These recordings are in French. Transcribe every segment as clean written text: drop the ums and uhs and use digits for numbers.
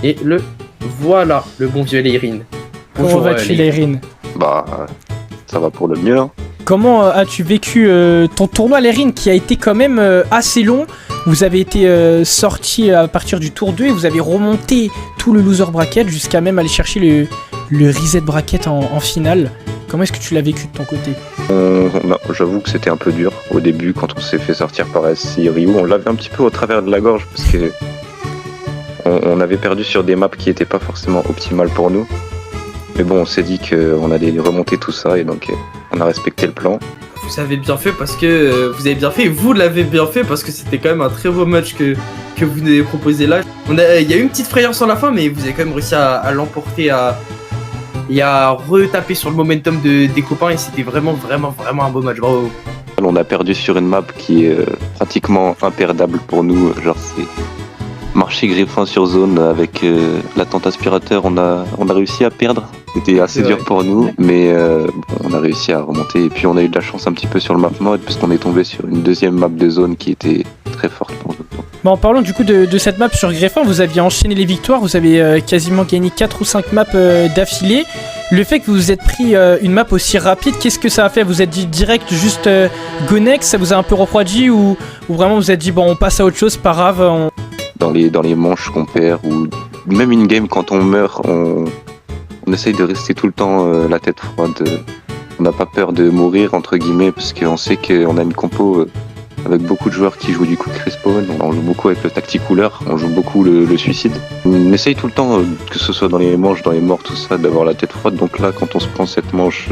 Et le voilà, le bon vieux Leirin. Comment vas-tu, Leirin? Bah, ça va pour le mieux. Hein. Comment as-tu vécu ton tournoi, Leirin, qui a été quand même assez long? Vous avez été sorti à partir du tour 2 et vous avez remonté tout le loser bracket jusqu'à même aller chercher le reset bracket en finale. Comment est-ce que tu l'as vécu de ton côté? J'avoue que c'était un peu dur au début quand on s'est fait sortir par SC Ryu. On l'avait un petit peu au travers de la gorge parce que on avait perdu sur des maps qui n'étaient pas forcément optimales pour nous. Mais bon, on s'est dit qu'on allait remonter tout ça et donc on a respecté le plan. Vous avez bien fait parce que vous avez bien fait et vous l'avez bien fait parce que c'était quand même un très beau match que vous nous avez proposé là. Il y a eu une petite frayeur sur la fin, mais vous avez quand même réussi à l'emporter et à retaper sur le momentum des copains et c'était vraiment un beau match. Bravo. On a perdu sur une map qui est pratiquement imperdable pour nous. Genre c'est marché griffin sur zone avec la tente aspirateur. On a réussi à perdre. C'était assez dur pour nous, mais on a réussi à remonter. Et puis on a eu de la chance un petit peu sur le map mode parce qu'on est tombé sur une deuxième map de zone qui était très forte pour nous. Bon, en parlant du coup de cette map sur Griffin, vous aviez enchaîné les victoires, vous avez quasiment gagné 4 ou 5 maps d'affilée. Le fait que vous vous êtes pris une map aussi rapide, qu'est-ce que ça a fait? Vous êtes dit direct juste go next, ça vous a un peu refroidi ou vraiment vous êtes dit bon on passe à autre chose, pas grave Dans les manches qu'on perd ou même in game quand on meurt, on essaye de rester tout le temps la tête froide. On n'a pas peur de mourir entre guillemets parce qu'on sait qu'on a une compo avec beaucoup de joueurs qui jouent du quick respawn. On joue beaucoup avec le tactic couleur, on joue beaucoup le suicide. On essaye tout le temps, que ce soit dans les manches, dans les morts, tout ça, d'avoir la tête froide. Donc là, quand on se prend cette manche,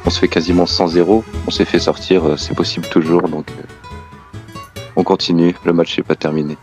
on se fait quasiment 100-0. On s'est fait sortir, c'est possible toujours. Donc on continue, le match n'est pas terminé.